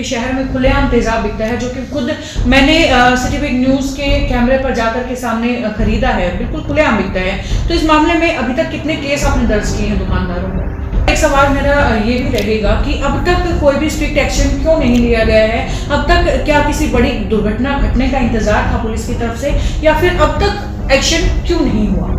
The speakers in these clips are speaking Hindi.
क्योंकि शहर में खुलेआम तेजाब बिकता है, जो कि खुद मैंने सिटी बिग न्यूज़ के कैमरे पर जाकर के सामने खरीदा है, बिल्कुल खुलेआम बिकता है। तो इस मामले में अभी तक कितने केस आपने दर्ज किए हैं दुकानदारों पर? एक सवाल मेरा ये भी रहेगा कि अब तक कोई भी स्ट्रिक्ट एक्शन क्यों नहीं लिया गया है? अब तक क्या किसी बड़ी दुर्घटना घटने का इंतजार था पुलिस की तरफ से, या फिर अब तक एक्शन क्यों नहीं हुआ?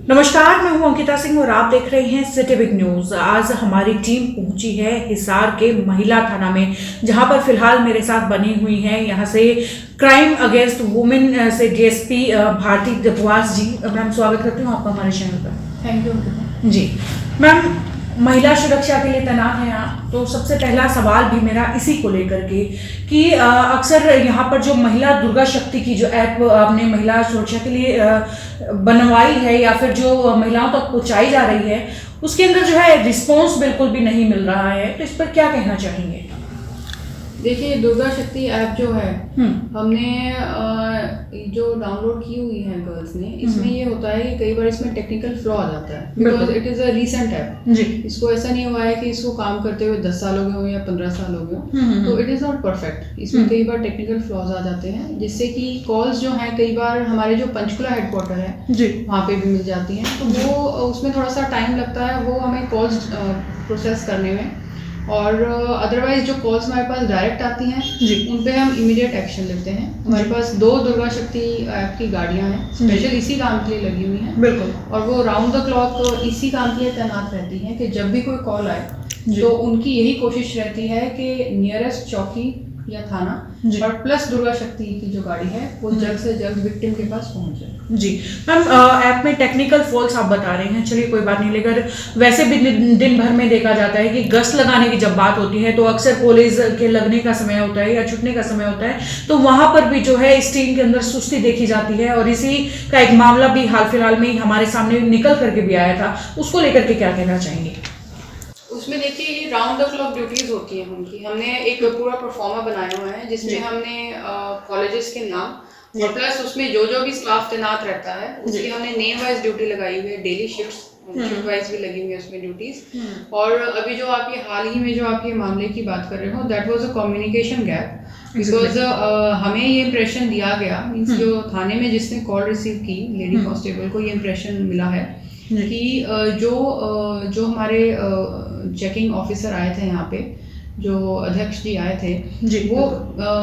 नमस्कार, मैं हूं अंकिता सिंह और आप देख रहे हैं सिटी बिग न्यूज। आज हमारी टीम पहुंची है हिसार के महिला थाना में, जहां पर फिलहाल मेरे साथ बनी हुई है यहां से क्राइम अगेंस्ट वुमेन से डीएसपी भारती दबवास जी। मैम, स्वागत करती हूँ आपका हमारे चैनल पर। थैंक यू जी मैम, महिला सुरक्षा के लिए तैनात हैं आप, तो सबसे पहला सवाल भी मेरा इसी को लेकर के कि अक्सर यहाँ पर जो महिला दुर्गा शक्ति की जो ऐप आपने महिला सुरक्षा के लिए बनवाई है या फिर जो महिलाओं तक पहुँचाई जा रही है, उसके अंदर जो है रिस्पॉन्स बिल्कुल भी नहीं मिल रहा है, तो इस पर क्या कहना चाहेंगे? देखिए, दुर्गा शक्ति ऐप जो है हमने जो डाउनलोड की हुई है गर्ल्स ने, इसमें ये होता है कि कई बार इसमें टेक्निकल फ्लॉ आ जाता है, because it is a recent app जी। इसको ऐसा नहीं हुआ है कि इसको काम करते हुए 10 साल हो गए हो या 15 साल हो गए हो, तो इट इज़ नॉट परफेक्ट। इसमें कई बार टेक्निकल फ्लॉज आ जाते हैं, जिससे कि कॉल्स जो हैं कई बार हमारे जो पंचकुला हेडक्वार्टर है वहाँ पे भी मिल जाती हैं, तो वो उसमें थोड़ा सा टाइम लगता है वो हमें कॉल्स प्रोसेस करने में। और अदरवाइज जो कॉल्स हमारे पास डायरेक्ट आती हैं उन पे हम इमीडिएट एक्शन लेते हैं। हमारे पास 2 दुर्गा शक्ति ऐप की गाड़ियां हैं, स्पेशल इसी काम के लिए लगी हुई हैं, बिल्कुल, और वो राउंड द क्लॉक इसी काम के लिए तैनात रहती हैं कि जब भी कोई कॉल आए तो उनकी यही कोशिश रहती है कि नियरेस्ट चौकी या थाना और प्लस दुर्गा शक्ति की जो गाड़ी है वो जल्द से जल्द विक्टिम के पास पहुंच जाए। जी मैम, ऐप में टेक्निकल फॉल्ट्स आप बता रहे हैं, चलिए कोई बात नहीं, लेकिन वैसे भी दिन भर में देखा जाता है कि गश्त लगाने की जब बात होती है तो अक्सर पुलिस के लगने का समय होता है या छुटने का समय होता है, तो वहां पर भी जो है इस टीम के अंदर सुस्ती देखी जाती है, और इसी का एक मामला भी हाल फिलहाल में हमारे सामने निकल करके भी आया था, उसको लेकर के क्या कहना चाहेंगे? उसमें देखिए, ये राउंड द क्लॉक ड्यूटीज होती हैं उनकी। हमने एक पूरा परफॉर्मा बनाया हुआ है जिसमें हमने कॉलेजेस के नाम और प्लस उसमें जो जो भी स्टाफ तैनात रहता है उसकी हमने नेम वाइज ड्यूटी लगाई हुई है, डेली शिफ्ट वाइज भी लगी हुई है उसमें ड्यूटीज। और अभी जो आप ये हाल ही में जो आप ये मामले की बात कर रहे हो, that was a communication gap, because हमें ये इम्प्रेशन दिया गया, मीन्स जो थाने में जिसने कॉल रिसीव की लेडी कांस्टेबल को ये इम्प्रेशन मिला है कि जो हमारे चेकिंग ऑफिसर आए थे यहाँ पे, जो अध्यक्ष जी आए थे वो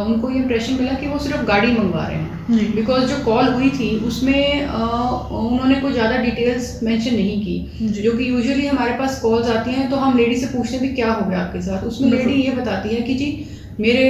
उनको ये इम्प्रेशन मिला कि वो सिर्फ गाड़ी मंगवा रहे हैं, बिकॉज जो कॉल हुई थी उसमें उन्होंने कोई ज़्यादा डिटेल्स मेंशन नहीं की, जो कि यूजुअली हमारे पास कॉल्स आती हैं तो हम लेडी से पूछते हैं भी क्या हो गया आपके साथ। उसमें लेडी ये बताती है कि जी मेरे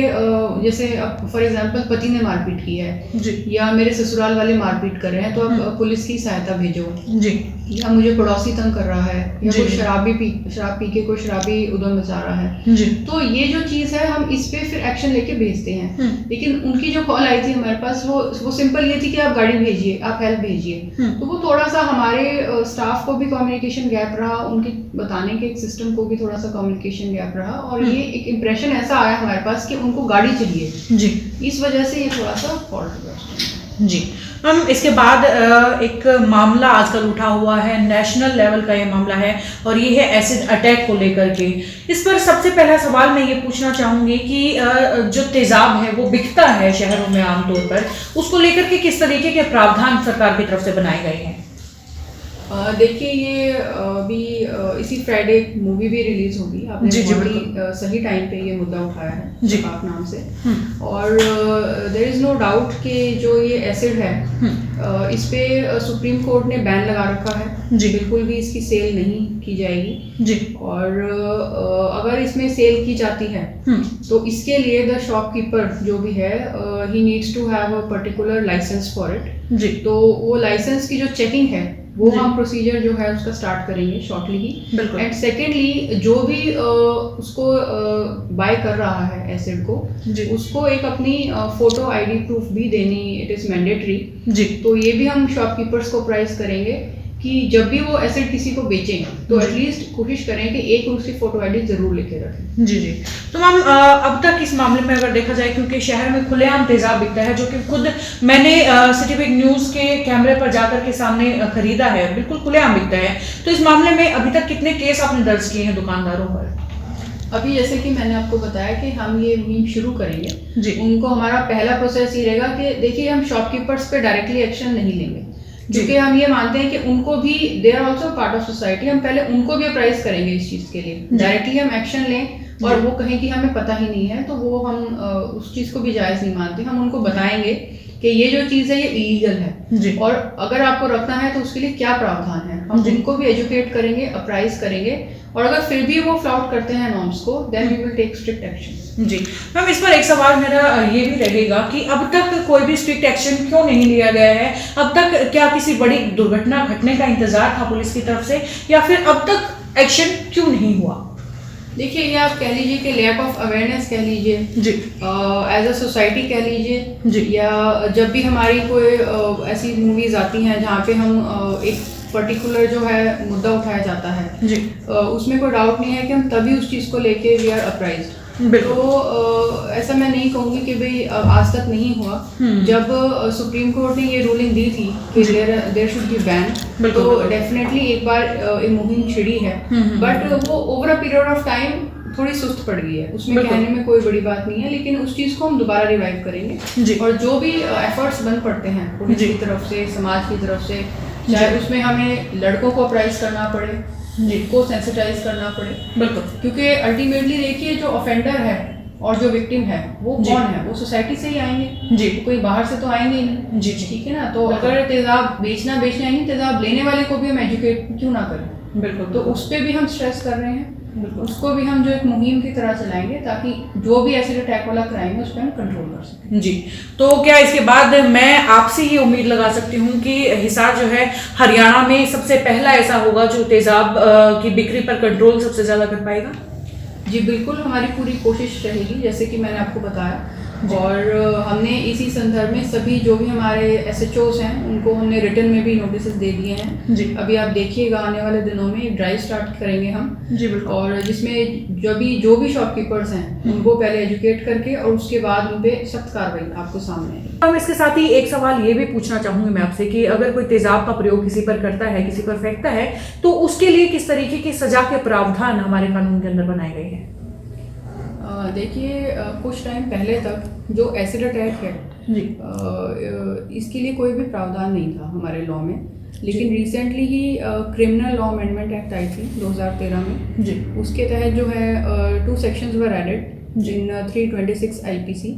जैसे अब फॉर एग्जांपल पति ने मारपीट की है या मेरे ससुराल वाले मारपीट कर रहे हैं, तो आप पुलिस की सहायता भेजो जी, या मुझे पड़ोसी तंग कर रहा है या कोई शराब पी के कोई शराबी उधम मचा रहा है जी। तो ये जो चीज़ है हम इस पे फिर एक्शन लेके भेजते हैं। लेकिन उनकी जो कॉल आई थी हमारे पास वो सिंपल ये थी कि आप गाड़ी भेजिए, आप हेल्प भेजिए, तो वो थोड़ा सा हमारे स्टाफ को भी कम्युनिकेशन गैप रहा, उनके बताने के सिस्टम को भी थोड़ा सा कम्युनिकेशन गैप रहा, और ये एक इम्प्रेशन ऐसा आया हमारे पास कि उनको गाड़ी चाहिए जी, इस वजह से ये थोड़ा सा फॉल्ट हुआ जी। हम इसके बाद एक मामला आजकल उठा हुआ है, नेशनल लेवल का ये मामला है, और ये है एसिड अटैक को लेकर के। इस पर सबसे पहला सवाल मैं ये पूछना चाहूंगी कि जो तेजाब है वो बिकता है शहरों में आमतौर पर, उसको लेकर के किस तरीके के प्रावधान सरकार की तरफ से बनाए गए हैं? देखिए, ये अभी इसी फ्राइडे मूवी भी रिलीज होगी, आपने बड़ी सही टाइम पे ये मुद्दा उठाया है जी आप नाम से। और देयर इज नो डाउट कि जो ये एसिड है इस पे सुप्रीम कोर्ट ने बैन लगा रखा है जी, बिल्कुल भी इसकी सेल नहीं की जाएगी जी। और अगर इसमें सेल की जाती है तो इसके लिए द शॉपकीपर जो भी है he needs to have a particular licence for it जी। तो वो लाइसेंस की जो चेकिंग है वो हम प्रोसीजर जो है उसका स्टार्ट करेंगे शॉर्टली ही। बिल्कुल। एंड सेकेंडली जो भी उसको बाय कर रहा है एसिड को, उसको एक अपनी फोटो आईडी प्रूफ भी देनी, इट इज़ मैंडेटरी जी। तो ये भी हम शॉपकीपर्स को प्राइस करेंगे कि जब भी वो एसिड किसी को बेचेंगे तो एटलीस्ट कोशिश करें कि एक उसकी फोटो आईडी जरूर लेके रखें। जी जी। तो मैम अब तक इस मामले में अगर देखा जाए, क्योंकि शहर में खुलेआम तेजाब बिकता है, जो कि खुद मैंने सिटी वीक न्यूज़ के कैमरे पर जाकर के सामने खरीदा है, बिल्कुल खुलेआम बिकता है, तो इस मामले में अभी तक कितने केस आपने दर्ज किए हैं दुकानदारों पर? अभी जैसे कि मैंने आपको बताया कि हम ये मुहिम शुरू करेंगे जी। उनको हमारा पहला प्रोसेस ये रहेगा कि देखिए हम शॉपकीपर्स पे डायरेक्टली एक्शन नहीं लेंगे, क्योंकि हम ये मानते हैं कि उनको भी they are also part of society. हम पहले उनको भी अप्राइज करेंगे इस चीज़ के लिए, डायरेक्टली हम एक्शन लें और वो कहें कि हमें पता ही नहीं है, तो वो हम उस चीज़ को भी जायज़ नहीं मानते। हम उनको बताएंगे कि ये जो चीज़ है ये इलीगल है और अगर आपको रखना है तो उसके लिए क्या प्रावधान है, हम उनको भी एजुकेट करेंगे, अप्राइज करेंगे, और अगर फिर भी वो फ्लाउट करते हैं नॉर्म्स को, then we will take strict action. जी मैम, इस पर एक सवाल मेरा ये भी रहेगा कि अब तक कोई भी स्ट्रिक्ट एक्शन क्यों नहीं लिया गया है? अब तक क्या किसी बड़ी दुर्घटना घटने का इंतजार था पुलिस की तरफ से, या फिर अब तक एक्शन क्यों नहीं हुआ? देखिए, ये आप कह लीजिए कि लैक ऑफ अवेयरनेस कह लीजिए जी, एज अ सोसाइटी कह लीजिए जी, या जब भी हमारी कोई ऐसी मूवीज आती हैं जहाँ पे हम एक पर्टिकुलर जो है मुद्दा उठाया जाता है जी, उसमें कोई डाउट नहीं है कि हम तभी उस चीज़ को लेके वी आर अपराइज्ड। तो ऐसा मैं नहीं कहूँगी कि भाई आज तक नहीं हुआ। जब सुप्रीम कोर्ट ने ये रूलिंग दी थी कि देयर शुड बी बैन, तो डेफिनेटली एक बार ये मुहिम छिड़ी है, बट वो over a period of time थोड़ी सुस्त पड़ गई है। उसमें कहने में कोई बड़ी बात नहीं है, लेकिन उस चीज़ को हम दोबारा रिवाइव करेंगे और जो भी एफर्ट्स बन पड़ते हैं पुलिस की तरफ से, समाज की तरफ से, चाहे उसमें हमें लड़कों को अप्राइज करना पड़े, को सेंसिटाइज करना पड़े, बिल्कुल, क्योंकि अल्टीमेटली देखिए जो ऑफेंडर है और जो विक्टिम है वो कौन है? वो सोसाइटी से ही आएंगे जी, कोई बाहर से तो आएंगे नहीं जी, ठीक है ना। तो अगर तेजाब बेचना है नहीं, तेजाब लेने वाले को भी हम एजुकेट क्यों ना करें? बिल्कुल, तो उस पर भी हम स्ट्रेस कर रहे हैं, उसको भी हम जो एक मुहिम की तरह चलाएंगे ताकि जो भी एसिड अटैक वाला क्राइम है उस पर हम कंट्रोल कर सकें जी। तो क्या इसके बाद मैं आपसे ये उम्मीद लगा सकती हूँ कि हिसार जो है हरियाणा में सबसे पहला ऐसा होगा जो तेजाब की बिक्री पर कंट्रोल सबसे ज़्यादा कर पाएगा? जी बिल्कुल, हमारी पूरी कोशिश रहेगी, जैसे कि मैंने आपको बताया, और हमने इसी संदर्भ में सभी जो भी हमारे SHOs हैं उनको हमने रिटन में भी नोटिस दे दिए हैं जी। अभी आप देखिएगा आने वाले दिनों में एक ड्राइव स्टार्ट करेंगे हम जी बिल्कुल, और जिसमें जो भी शॉपकीपर्स हैं उनको पहले एजुकेट करके और उसके बाद उन पर सख्त कार्रवाई आपको सामने आएगी। हम इसके साथ ही एक सवाल ये भी पूछना चाहूँगी मैं आपसे कि अगर कोई तेजाब का प्रयोग किसी पर करता है, किसी पर फेंकता है, तो उसके लिए किस तरीके की सजा के प्रावधान हमारे कानून के अंदर बनाए गए हैं? देखिए, कुछ टाइम पहले तक जो एसिड अटैक है जी, इसके लिए कोई भी प्रावधान नहीं था हमारे लॉ में, लेकिन रिसेंटली ही क्रिमिनल लॉ अमेंडमेंट एक्ट आई थी 2013 में जी, उसके तहत जो है 2 sections were added in 326 IPC।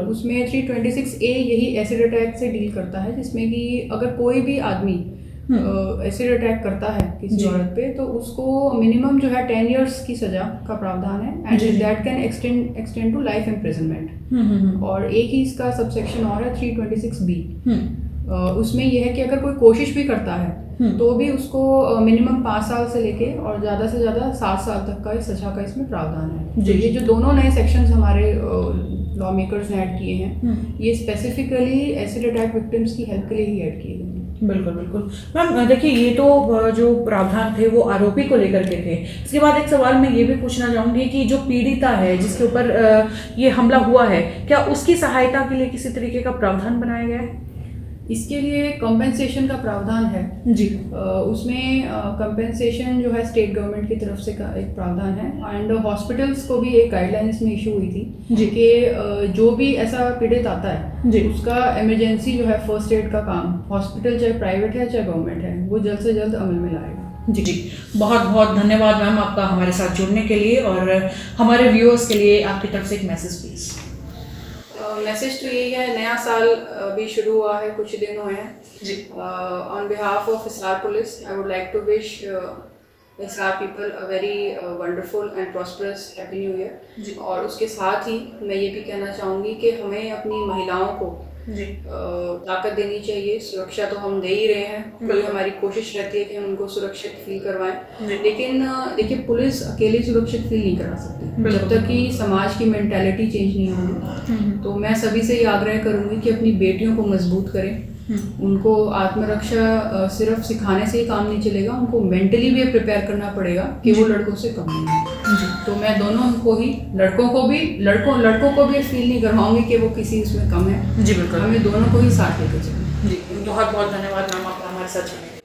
उसमें 326A यही एसिड अटैक से डील करता है, जिसमें कि अगर कोई भी आदमी एसिड अटैक करता है किसी औरत पे तो उसको मिनिमम जो है 10 years की सजा का प्रावधान है, and that can extend to life imprisonment. और एक ही इसका सबसेक्शन और है 326B। उसमें यह है कि अगर कोई कोशिश भी करता है तो भी उसको मिनिमम 5 साल से लेके और ज़्यादा से ज़्यादा 7 साल तक का सजा का इसमें प्रावधान है। तो ये जो दोनों नए सेक्शंस हमारे लॉ मेकर्स ने ऐड किए हैं, ये स्पेसिफिकली एसिड अटैक विक्टिम्स की हेल्प के लिए ही ऐड किए गए हैं। बिल्कुल बिल्कुल मैम, देखिए ये तो जो प्रावधान थे वो आरोपी को लेकर के थे। इसके बाद एक सवाल मैं ये भी पूछना चाहूँगी कि जो पीड़िता है जिसके ऊपर ये हमला हुआ है, क्या उसकी सहायता के लिए किसी तरीके का प्रावधान बनाया गया है? इसके लिए कंपेंसेशन का प्रावधान है जी। उसमें कंपेंसेशन जो है स्टेट गवर्नमेंट की तरफ से का एक प्रावधान है, एंड हॉस्पिटल्स को भी एक गाइडलाइंस में इशू हुई थी जी कि जो भी ऐसा पीड़ित आता है जी, उसका इमरजेंसी जो है फर्स्ट एड का काम हॉस्पिटल चाहे प्राइवेट है चाहे गवर्नमेंट है वो जल्द से जल्द अमल में लाएगा जी जी। बहुत बहुत धन्यवाद मैम आपका हमारे साथ जुड़ने के लिए, और हमारे व्यूअर्स के लिए आपकी तरफ से एक मैसेज प्लीज़। मैसेज तो यही है, नया साल भी शुरू हुआ है, कुछ दिन हुए हैं जी। On behalf of Hisar police I would like to wish Hisar people a very wonderful and prosperous happy new year. और उसके साथ ही मैं ये भी कहना चाहूँगी कि हमें अपनी महिलाओं को जी। ताकत देनी चाहिए। सुरक्षा तो हम दे ही रहे हैं, पूरी हमारी कोशिश रहती है कि हम उनको सुरक्षित फील करवाएं, लेकिन देखिए पुलिस अकेले सुरक्षित फील नहीं करा सकती जब तक कि समाज की मेंटालिटी चेंज नहीं होगी। तो मैं सभी से ये आग्रह करूंगी कि अपनी बेटियों को मजबूत करें, उनको आत्मरक्षा सिर्फ सिखाने से ही काम नहीं चलेगा, उनको मेंटली भी प्रिपेयर करना पड़ेगा कि वो लड़कों से कम नहीं है। तो मैं दोनों को ही, लड़कों को भी फील नहीं करवाऊंगी कि वो किसी इसमें कम है। जी बिल्कुल, हमें दोनों को ही साथ लेकर चलें। जी बहुत बहुत धन्यवाद मैम, आपका हमारे साथ